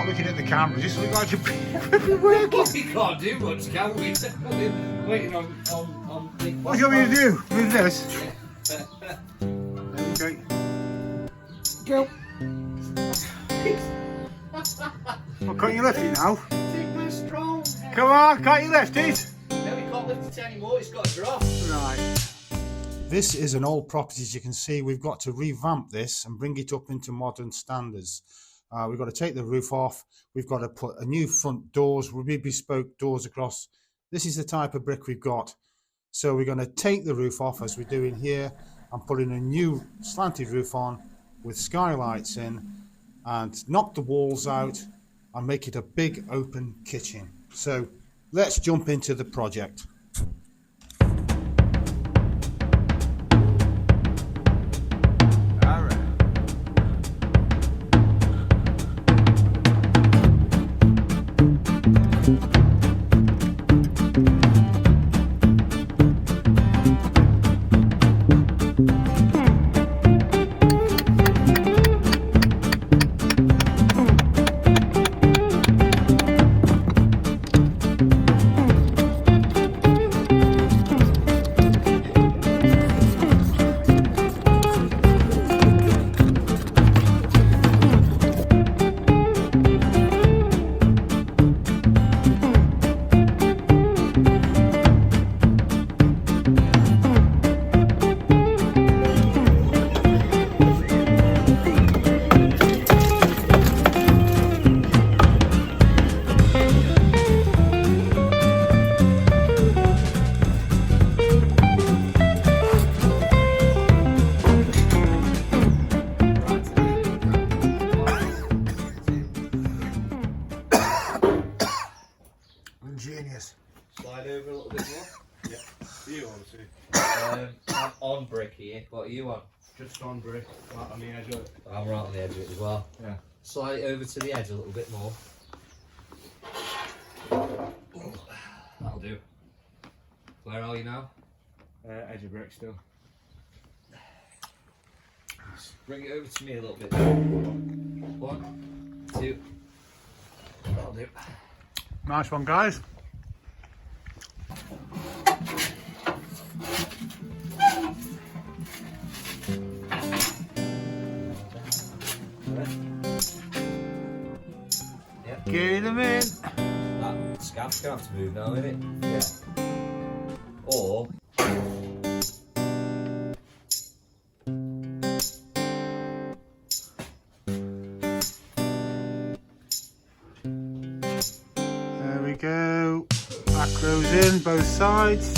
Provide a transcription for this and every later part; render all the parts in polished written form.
start looking at the camera, just look like you're working. We can't do much, can we? Waiting on What do you want me to do with this? Okay. Go. Well, can't you lift it now? Strong. Come on, can't you lift it? No, we can't lift it anymore, it's got to drop. Right. This is an old property, as you can see. We've got to revamp this and bring it up into modern standards. We've got to take the roof off. We've got to put a new front doors, bespoke doors across. This is the type of brick we've got. So we're going to take the roof off, as we're doing here, and put in a new slanted roof on with skylights in, and knock the walls out and make it a big open kitchen. So let's jump into the project. Genius. Slide over a little bit more. Yeah. You obviously. I'm on brick here. What are you on? Just on brick, right on the edge of it. I'm right on the edge of it as well. Yeah. Slide it over to the edge a little bit more. That'll do. Where are you now? Edge of brick still. Bring it over to me a little bit. 1, 2. That'll do. Nice one, guys. Yep. Get them in. That scab's gonna have to move now, isn't it? Yeah. Or There we go. Back rows in, both sides.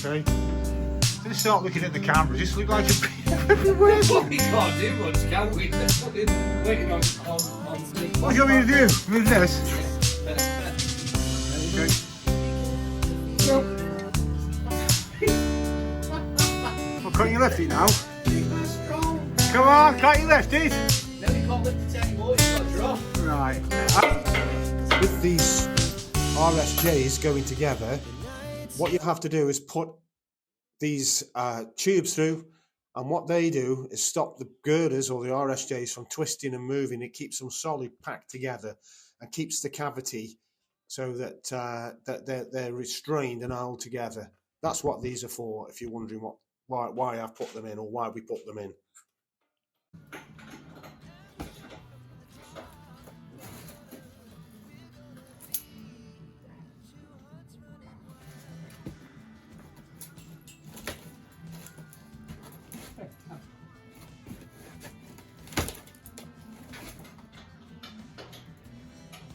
Okay. Just start looking at the camera, just look like you're working. we can't do much, can we? Waiting on What do you want me to do with this? Okay. Go. Well, can't you lift it now? Come on, can't you lift it? No, we can't lift it anymore, it's got to drop. Right. With these RSJs going together, what you have to do is put these tubes through, and what they do is stop the girders or the RSJs from twisting and moving. It keeps them solid, packed together, and keeps the cavity so that they're restrained and held together. That's what these are for, if you're wondering why I've put them in, or why we put them in.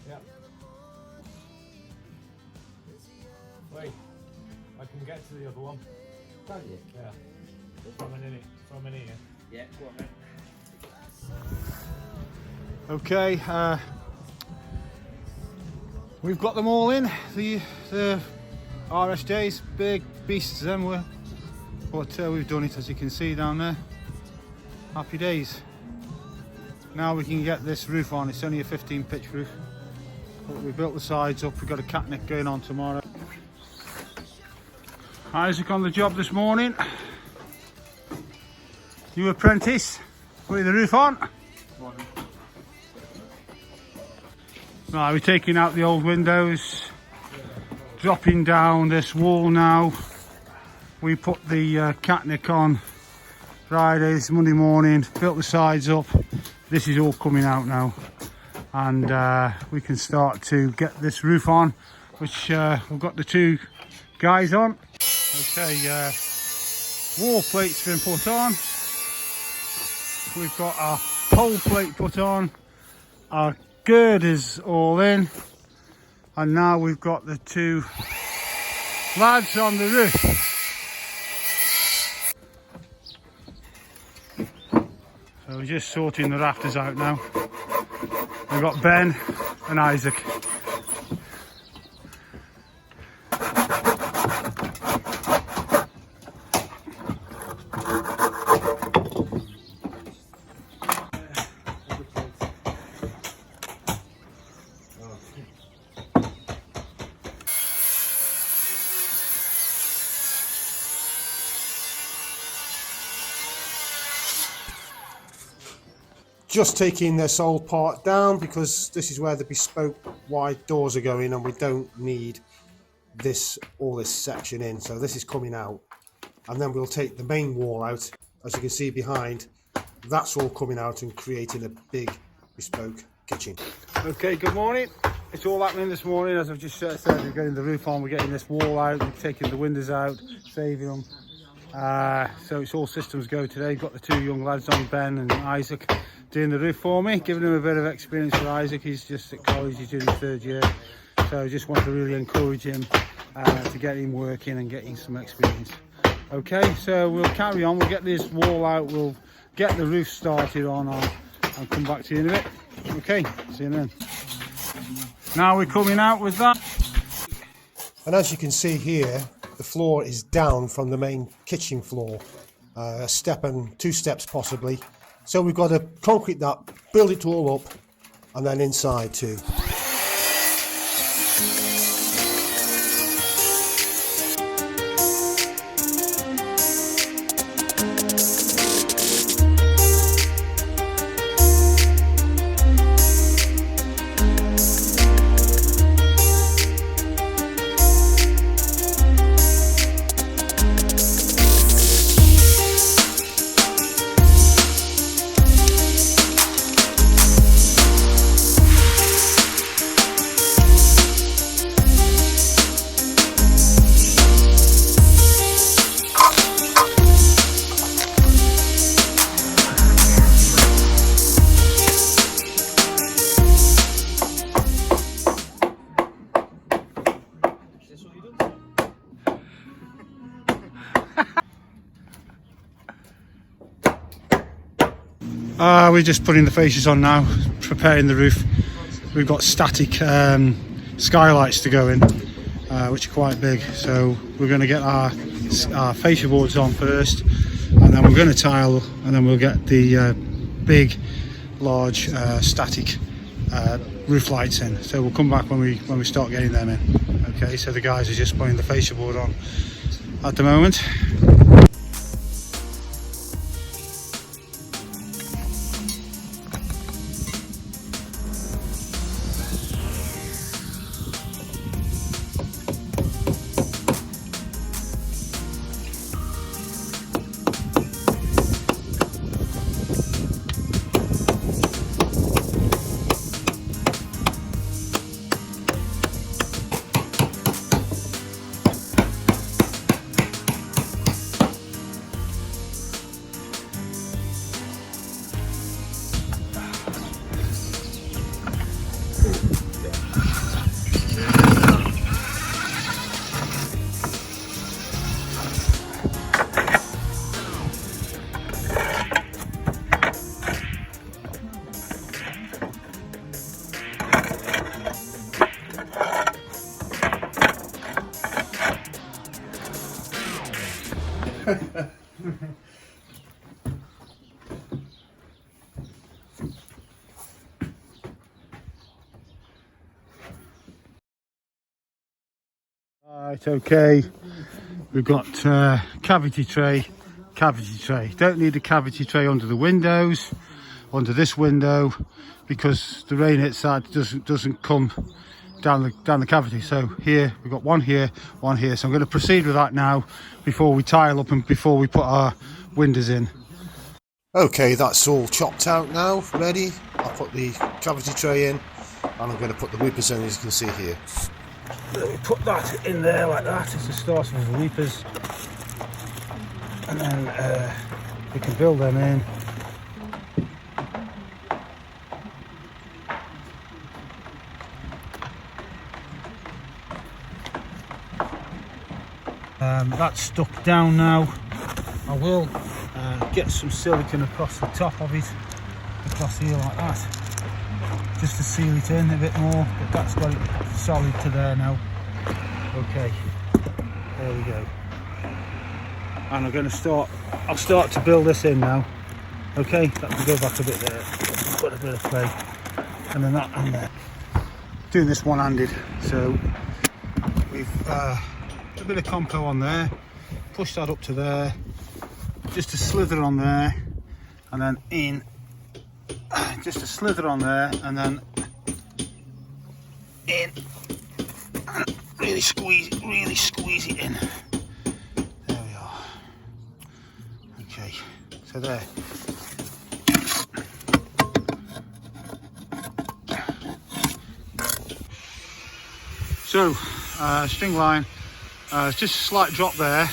Yeah. Wait, I can get to the other one. Can you? Yeah. From in here. Yeah, go on then. Okay, we've got them all in, the RSJs, big beasts them were, but we've done it, as you can see down there. Happy days. Now we can get this roof on. It's only a 15 pitch roof, but we built the sides up. We've got a catneck going on tomorrow. Isaac on the job this morning. New apprentice, putting the roof on. Right, we're taking out the old windows, dropping down this wall now. We put the catnick on Friday, this Monday morning, built the sides up. This is all coming out now, and we can start to get this roof on, which we've got the two guys on. Okay, wall plate's been put on. We've got our pole plate put on, our girders all in, and now we've got the two lads on the roof. So we're just sorting the rafters out now. We've got Ben and Isaac. Just taking this old part down because this is where the bespoke wide doors are going, and we don't need all this section in, so this is coming out, and then we'll take the main wall out. As you can see behind, that's all coming out and creating a big bespoke kitchen. Okay, good morning. It's all happening this morning. As I've just said, we're getting the roof on, we're getting this wall out, we're taking the windows out, saving them. So it's all systems go today. Got the two young lads on, Ben and Isaac, doing the roof for me, giving him a bit of experience for Isaac. He's just at college, he's doing the third year, so I just want to really encourage him to get him working and getting some experience. Okay, so we'll carry on, we'll get this wall out, we'll get the roof started on, and come back to you in a bit. Okay, see you then. Now we're coming out with that. And as you can see here, the floor is down from the main kitchen floor, a step and 2 steps possibly. So we've got to concrete that, build it all up, and then inside too. We're just putting the fascias on now, preparing the roof. We've got static skylights to go in, which are quite big. So we're going to get our fascia boards on first, and then we're going to tile, and then we'll get the big, large static roof lights in. So we'll come back when we start getting them in. Okay, so the guys are just putting the fascia board on at the moment. Right, okay, We've got cavity tray. Don't need a cavity tray under the windows, under this window, because the rain hits that doesn't come down the cavity. So here we've got one here, one here. So I'm going to proceed with that now before we tile up and before we put our windows in. Okay, that's all chopped out now, ready. I'll put the cavity tray in and I'm going to put the weepers in, as you can see here. We put that in there like that. It's the start of the weepers, and then we can build them in. That's stuck down now. I will get some silicone across the top of it, across here like that, just to seal it in a bit more, but that's got it solid to there now. Okay, there we go. And I'm going to I'll start to build this in now. Okay, that can go back a bit there, put a bit of clay, and then that and there. Doing this one-handed, so we've a bit of compo on there, push that up to there, just a slither on there, and then in, just a slither on there, and then in, and really squeeze it in. There we are. Okay, so there. So string line, it's just a slight drop there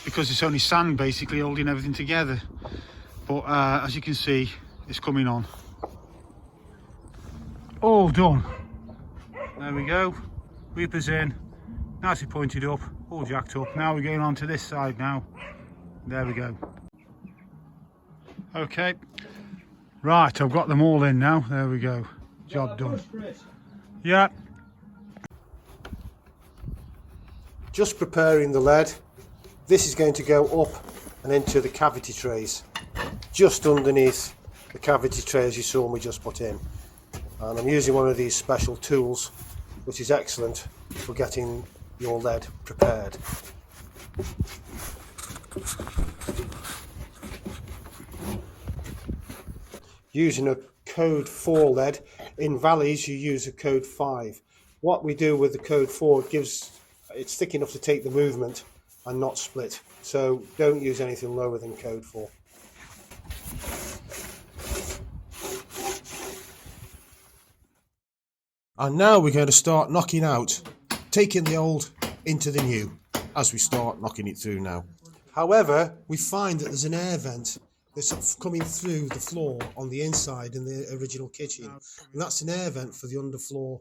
because it's only sand basically holding everything together, but as you can see, it's coming on. All done. There we go, weepers in, nicely pointed up, all jacked up. Now we're going on to this side now. There we go. Okay, right, I've got them all in now. There we go, job done. Yeah. Just preparing the lead. This is going to go up and into the cavity trays, just underneath the cavity trays you saw me just put in. And I'm using one of these special tools, which is excellent for getting your lead prepared. Using a code 4 lead. In valleys you use a code 5. What we do with the code 4, it's thick enough to take the movement and not split, so don't use anything lower than code 4. And now we're going to start knocking out, taking the old into the new as we start knocking it through now. However, we find that there's an air vent that's coming through the floor on the inside in the original kitchen, and that's an air vent for the underfloor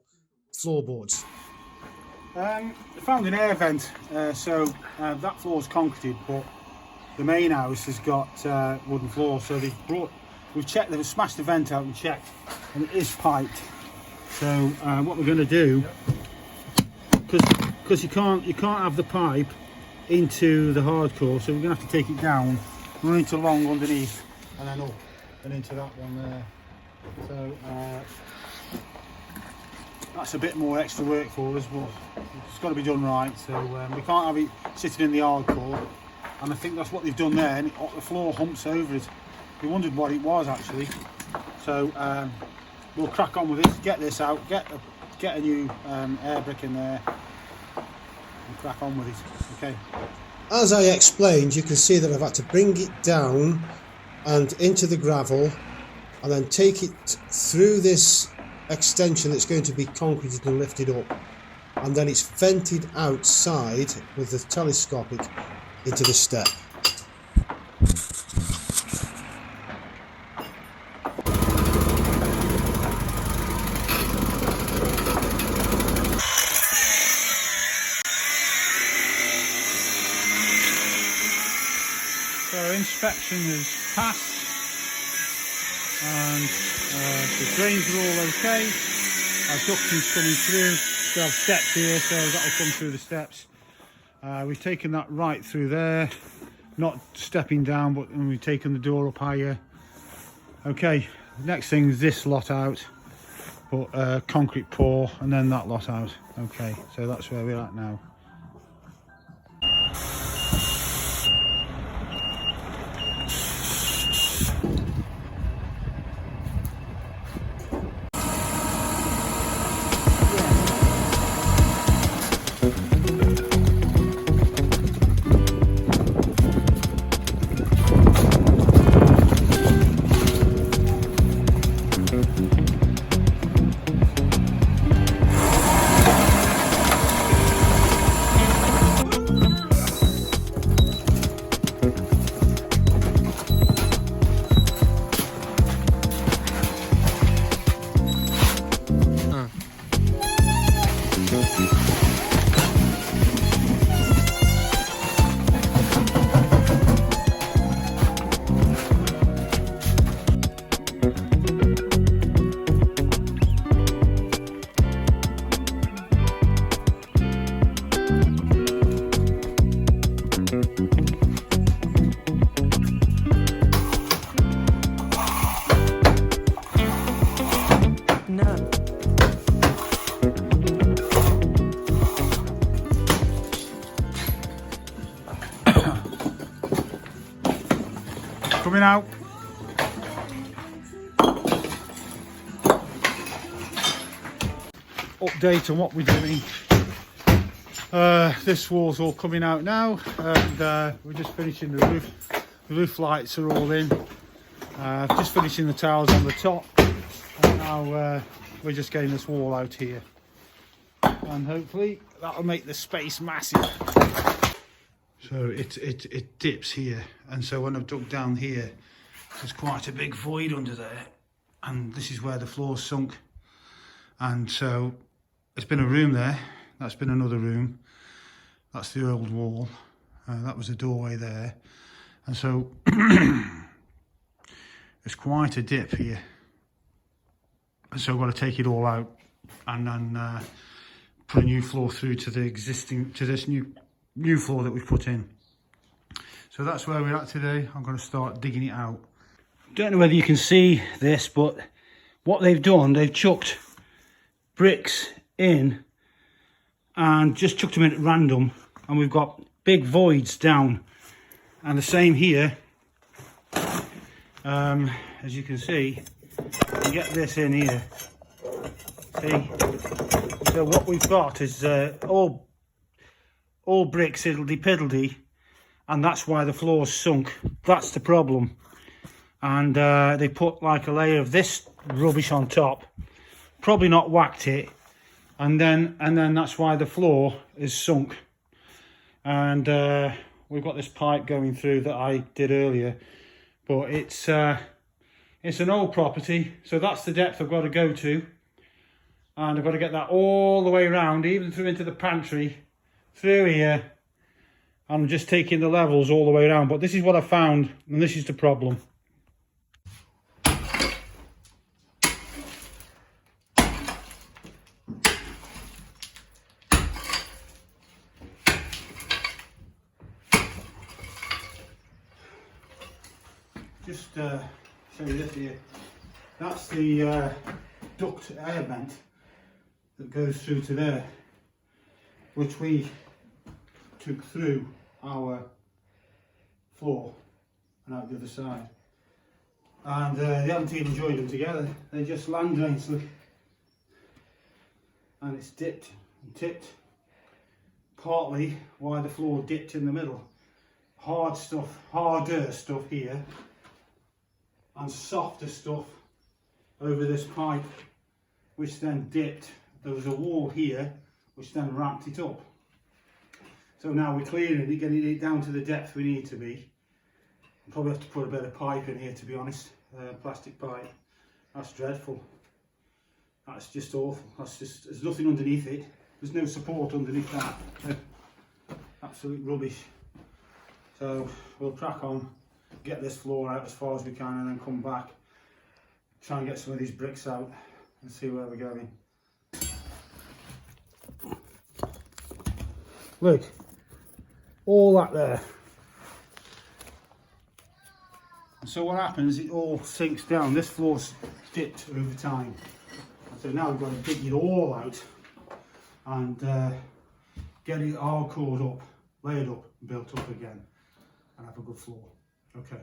floorboards. I found an air vent, so that floor's concreted, but the main house has got wooden floor. So they've smashed the vent out and checked, and it is piped. So what we're going to do, because you can't have the pipe into the hardcore, so we're going to have to take it down, run it along underneath, and then up and into that one there. So that's a bit more extra work for us, but it's got to be done right. So we can't have it sitting in the hardcore, and I think that's what they've done there, and the floor humps over it. We wondered what it was actually. So we'll crack on with this, get this out, get a new air brick in there, and crack on with it. Okay. As I explained, you can see that I've had to bring it down and into the gravel, and then take it through this extension that's going to be concreted and lifted up, and then it's vented outside with the telescopic into the step. So inspection is passed, and the drains are all okay. Our ducting's coming through. We have steps here, so that'll come through the steps. We've taken that right through there, not stepping down, but we've taken the door up higher. Okay, next thing is this lot out, but concrete pour, and then that lot out. Okay, so that's where we're at now. coming out. Update on what we're doing. This wall's all coming out now, and we're just finishing the roof. The roof lights are all in. Just finishing the tiles on the top, and now we're just getting this wall out here, and hopefully that'll make the space massive. So it dips here, and so when I've dug down here, there's quite a big void under there, and this is where the floor's sunk. And so there's been a room there, that's been another room, that's the old wall, that was a doorway there, and so there's quite a dip here, and so I've got to take it all out and then put a new floor through to the existing, to this new floor that we've put in. So that's where we're at today. I'm going to start digging it out. Don't know whether you can see this, but what they've done, they've chucked bricks in and just chucked them in at random, and we've got big voids down, and the same here. As you can see, you get this in here. See, so what we've got is all bricks hiddledy-piddledy, and that's why the floor's sunk. That's the problem. And they put like a layer of this rubbish on top, probably not whacked it, and then that's why the floor is sunk. And we've got this pipe going through that I did earlier, but it's an old property, so that's the depth I've got to go to, and I've got to get that all the way around, even through into the pantry, through here. I'm just taking the levels all the way around, but this is what I found, and this is the problem. Just show you this here. That's the duct air vent that goes through to there, which we took through our floor and out the other side. And they haven't even joined them together. They're just land drains, look. And it's dipped and tipped. Partly why the floor dipped in the middle. Harder stuff here, and softer stuff over this pipe, which then dipped. There was a wall here which then ramped it up. So now we're clearing it, getting it down to the depth we need to be. I'll probably have to put a bit of pipe in here, to be honest, plastic pipe. That's dreadful. That's just awful. That's just, there's nothing underneath it. There's no support underneath that. Absolute rubbish. So we'll crack on, get this floor out as far as we can, and then come back, try and get some of these bricks out and see where we're going. Look, all that there. And so what happens, it all sinks down. This floor's dipped over time. So now we've got to dig it all out and get it all cored up, laid up, built up again, and have a good floor. Okay.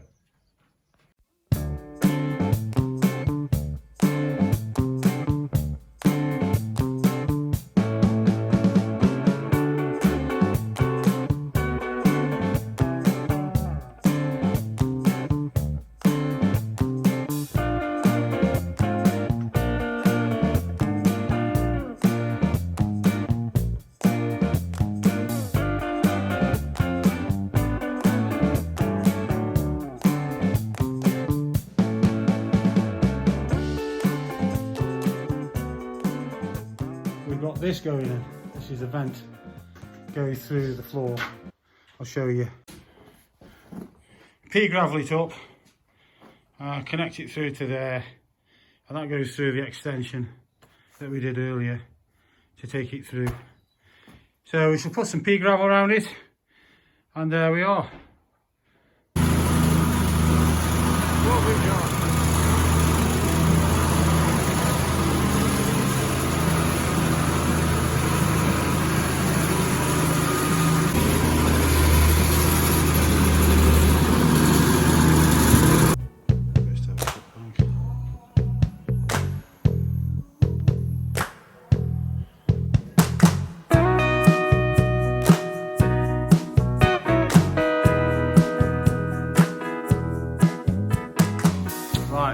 This going in, this is a vent going through the floor. I'll show you. Pea gravel it up, connect it through to there, and that goes through the extension that we did earlier to take it through. So we shall put some pea gravel around it, and there we are. What we've got.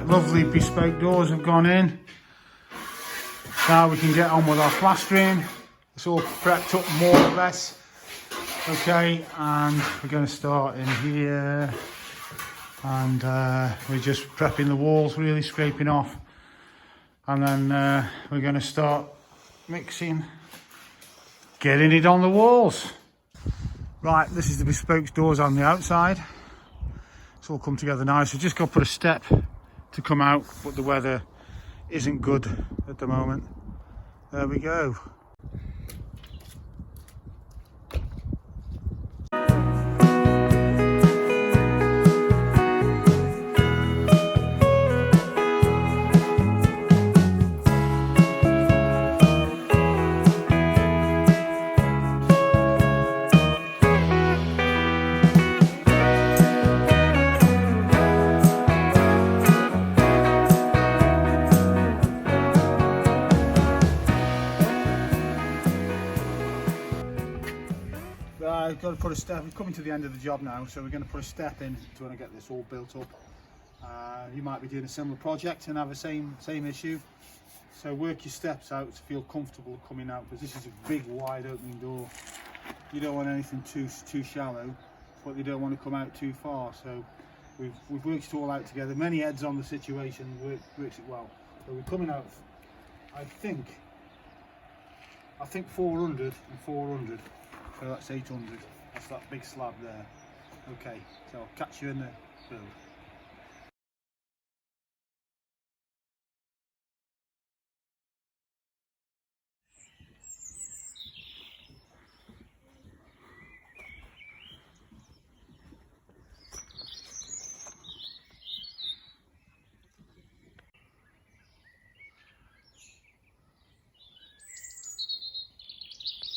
lovely bespoke doors have gone in. Now we can get on with our plastering. It's all prepped up more or less. Okay, and we're going to start in here. And we're just prepping the walls, really scraping off. And then we're going to start mixing, getting it on the walls. Right, this is the bespoke doors on the outside. It's all come together nice. We've just got to put a step to come out, but the weather isn't good at the moment. There we go. I've got to put a step. We're coming to the end of the job now, so we're going to put a step in to when I get this all built up. You might be doing a similar project and have the same issue. So work your steps out to feel comfortable coming out, because this is a big wide opening door. You don't want anything too shallow, but you don't want to come out too far. So we've worked it all out together. Many heads on the situation works it well. So we're coming out, I think 400 and 400. So that's 800. That's that big slab there. Okay, so I'll catch you in the build.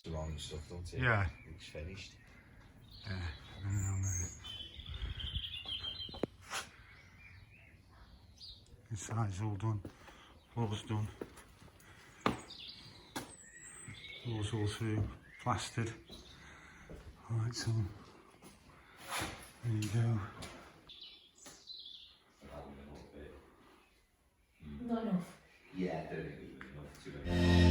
The wrong stuff, don't it? Yeah. It's finished. Yeah, on there. Inside's all done. Floor's done. Floor's all through, plastered. Alright, so there you go. Not enough. Yeah, I don't think it was enough to